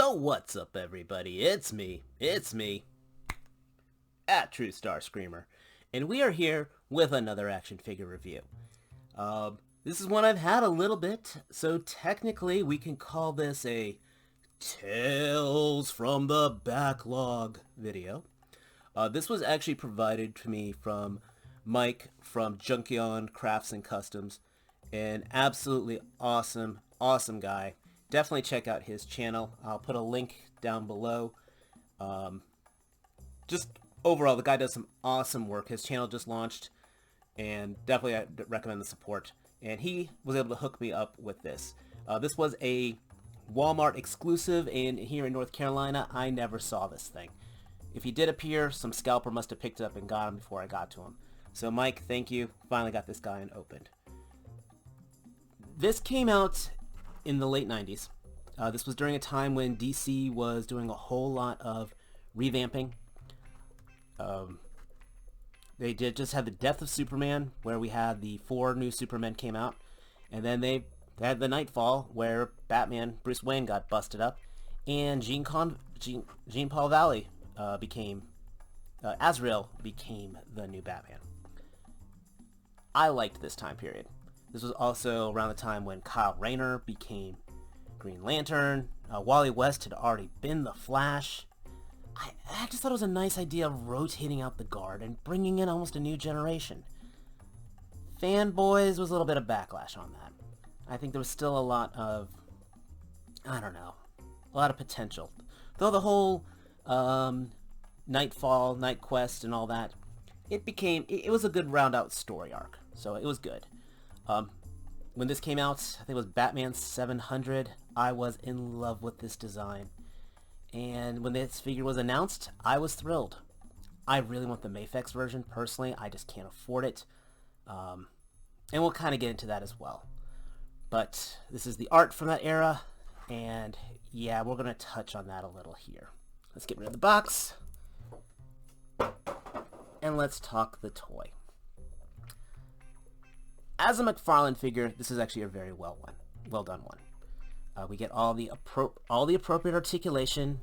Yo, what's up everybody? It's me, at True Star Screamer, and we are here with another action figure review. This is one I've had a little bit, so technically we can call this a Tales from the Backlog video. This was actually provided to me from Mike from Junkion Crafts and Customs, an absolutely awesome guy. Definitely check out his channel. I'll put a link down below. Just overall, the guy does some awesome work. His channel just launched, and definitely I recommend the support. And he was able to hook me up with this. This was a Walmart exclusive, and here in North Carolina, I never saw this thing. If he did appear, some scalper must have picked it up and got him before I got to him. So Mike, thank you. Finally got this guy opened. This came out in the late 90s. This was during a time when DC was doing a whole lot of revamping. They did just have the Death of Superman, where we had the 4 new Supermen came out, and then they had the Knightfall, where Batman, Bruce Wayne, got busted up, and Jean-Paul Valley Azrael became the new Batman. I liked this time period. This was also around the time when Kyle Rayner became Green Lantern. Wally West had already been the Flash. I just thought it was a nice idea of rotating out the guard and bringing in almost a new generation. Fanboys was a little bit of backlash on that. I think there was still a lot of, I don't know, a lot of potential. Though the whole Nightfall, Night Quest and all that, it was a good round out story arc. So it was good. When this came out, I think it was Batman 700, I was in love with this design. And when this figure was announced, I was thrilled. I really want the Mafex version, personally. I just can't afford it. And we'll kind of get into that as well. But this is the art from that era, and yeah, we're going to touch on that a little here. Let's get rid of the box, and let's talk the toy. As a McFarlane figure, this is actually a very well done one. We get all the appropriate articulation.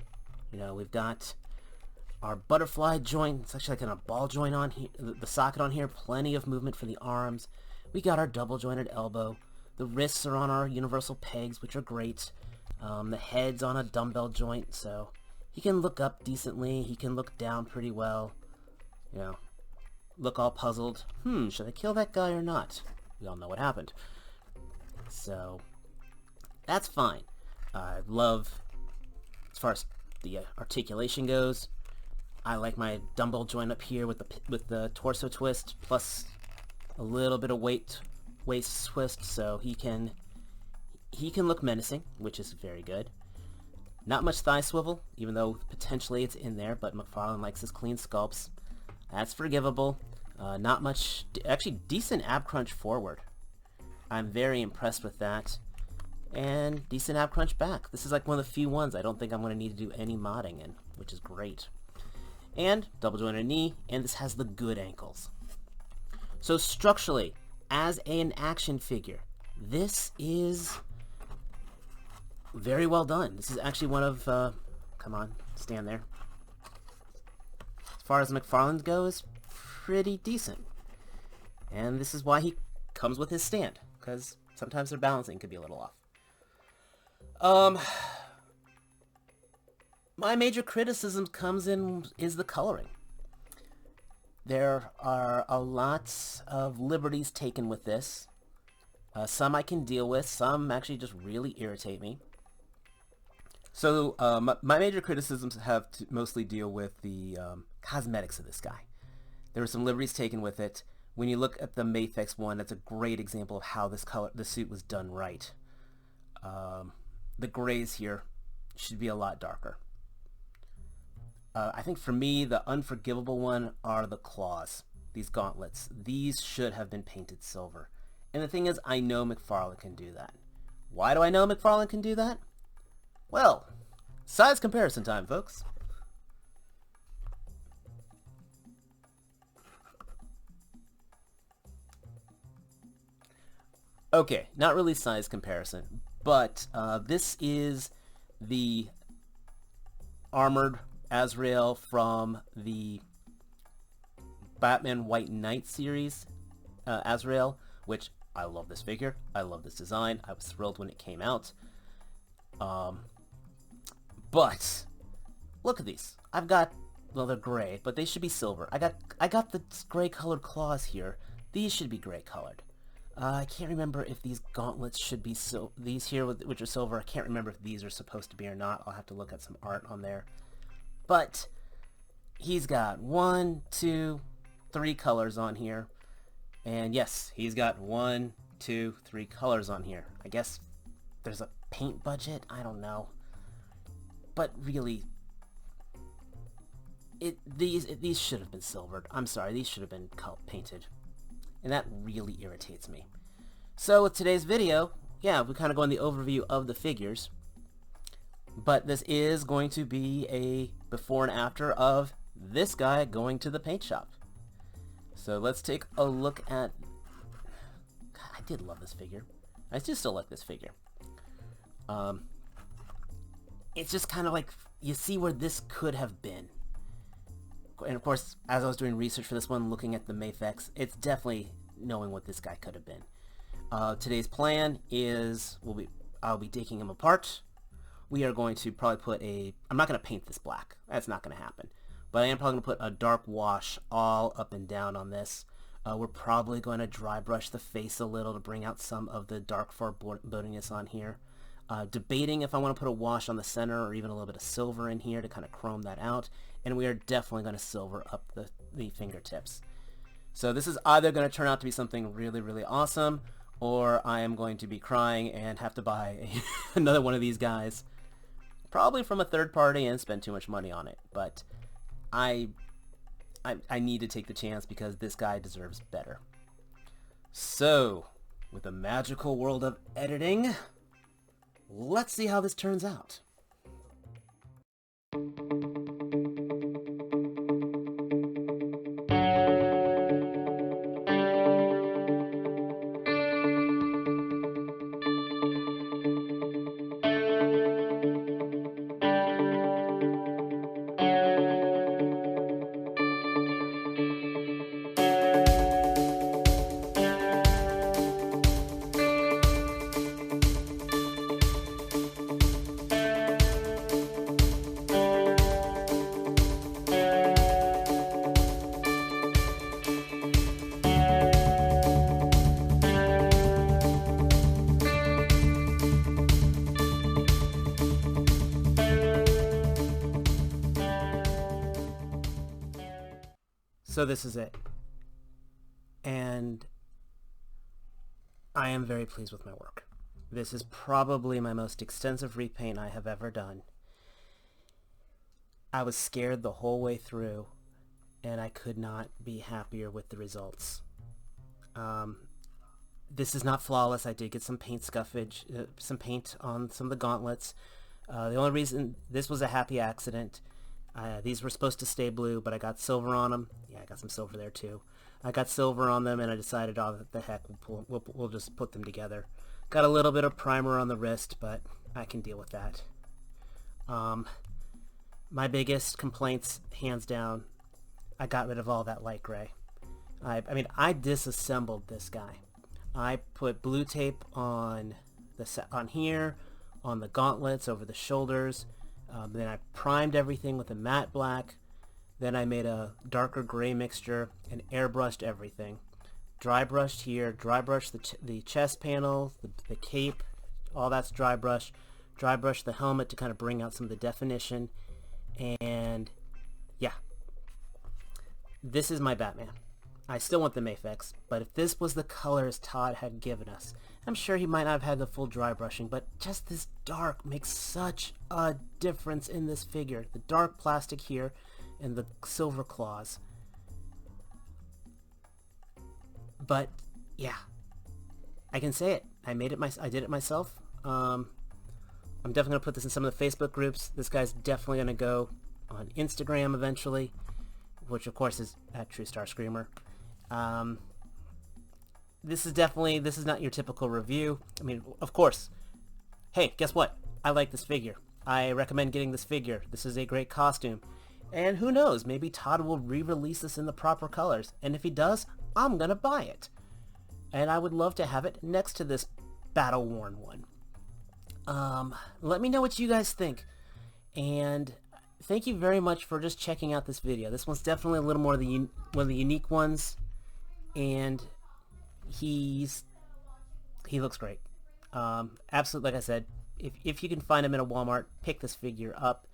You know, we've got our butterfly joint. It's actually like a ball joint on here. The socket on here. Plenty of movement for the arms. We got our double jointed elbow. The wrists are on our universal pegs, which are great. The head's on a dumbbell joint, so he can look up decently. He can look down pretty well. You know, look all puzzled. Should I kill that guy or not? We all know what happened. So that's fine. I love, as far as the articulation goes, I like my dumbbell joint up here with the torso twist, plus a little bit of waist twist, so he can look menacing, which is very good. Not much thigh swivel, even though potentially it's in there, but McFarlane likes his clean sculpts. That's forgivable. Not much, actually decent ab crunch forward. I'm very impressed with that. And decent ab crunch back. This is like one of the few ones I don't think I'm going to need to do any modding in, which is great. And double jointed knee, and this has the good ankles. So structurally, as an action figure, this is very well done. This is actually one of, come on, stand there. As far as McFarlane goes, pretty decent. And this is why he comes with his stand, because sometimes their balancing could be a little off. My major criticism is the coloring. There are a lot of liberties taken with this. Some I can deal with, some actually just really irritate me. So my major criticisms have to mostly deal with the cosmetics of this guy. There were some liberties taken with it. When you look at the Mafex one, that's a great example of how the suit was done right. The grays here should be a lot darker. I think for me, the unforgivable one are the claws, these gauntlets. These should have been painted silver. And the thing is, I know McFarlane can do that. Why do I know McFarlane can do that? Well, size comparison time, folks. Okay, not really size comparison, but this is the armored Azrael from the Batman White Knight series, Azrael, which I love this figure. I love this design. I was thrilled when it came out. But look at these. I've got, well, they're gray, but they should be silver. I got the gray colored claws here. These should be gray colored. I can't remember if these gauntlets should be these here, which are silver. I can't remember if these are supposed to be or not. I'll have to look at some art on there. But he's got 1, 2, 3 colors on here. And yes, he's got 1, 2, 3 colors on here. I guess there's a paint budget. I don't know. But really, these should have been silvered. I'm sorry, these should have been painted. And that really irritates me. So with today's video, yeah, we kind of go on the overview of the figures. But this is going to be a before and after of this guy going to the paint shop. So let's take a look at... God, I did love this figure. I still like this figure. It's just kind of like, you see where this could have been. And of course, as I was doing research for this one, looking at the Mafex, it's definitely knowing what this guy could have been. Today's plan is, I'll be taking him apart. We are going to probably put I'm not going to paint this black. That's not going to happen. But I am probably going to put a dark wash all up and down on this. We're probably going to dry brush the face a little to bring out some of the dark forebodingness on here. Debating if I want to put a wash on the center or even a little bit of silver in here to kind of chrome that out. And we are definitely going to silver up the fingertips. So this is either going to turn out to be something really, really awesome, or I am going to be crying and have to buy another one of these guys. Probably from a third party and spend too much money on it. But I need to take the chance because this guy deserves better. So, with the magical world of editing, let's see how this turns out. So this is it. And I am very pleased with my work. This is probably my most extensive repaint I have ever done. I was scared the whole way through, and I could not be happier with the results. This is not flawless. I did get some paint scuffage, some paint on some of the gauntlets. The only reason this was a happy accident. These were supposed to stay blue, but I got silver on them. Yeah, I got some silver there too. I got silver on them, and I decided, oh, the heck, we'll just put them together. Got a little bit of primer on the wrist, but I can deal with that. My biggest complaints, hands down, I got rid of all that light gray. I mean, I disassembled this guy. I put blue tape on here, on the gauntlets, over the shoulders. Then I primed everything with a matte black. Then I made a darker gray mixture and airbrushed everything. Dry brushed here, dry brushed the chest panel, the cape, all that's dry brush. Dry brushed the helmet to kind of bring out some of the definition. And yeah, this is my Batman. I still want the Mafex, but if this was the colors Todd had given us, I'm sure he might not have had the full dry brushing, but just this dark makes such a difference in this figure. The dark plastic here and the silver claws. But yeah, I can say it. I did it myself. I'm definitely going to put this in some of the Facebook groups. This guy's definitely going to go on Instagram eventually, which of course is at True Star Screamer. This is not your typical review. I mean, of course, hey, guess what? I like this figure. I recommend getting this figure. This is a great costume. And who knows, maybe Todd will re-release this in the proper colors. And if he does, I'm gonna buy it. And I would love to have it next to this battle-worn one. Let me know what you guys think. And thank you very much for just checking out this video. This one's definitely a little more one of the unique ones. And he looks great. Absolutely, like I said, if you can find him in a Walmart, pick this figure up.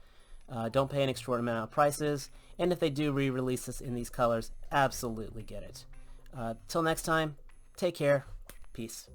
Don't pay an extraordinary amount of prices. And if they do re-release this in these colors, absolutely get it. Till next time, take care. Peace.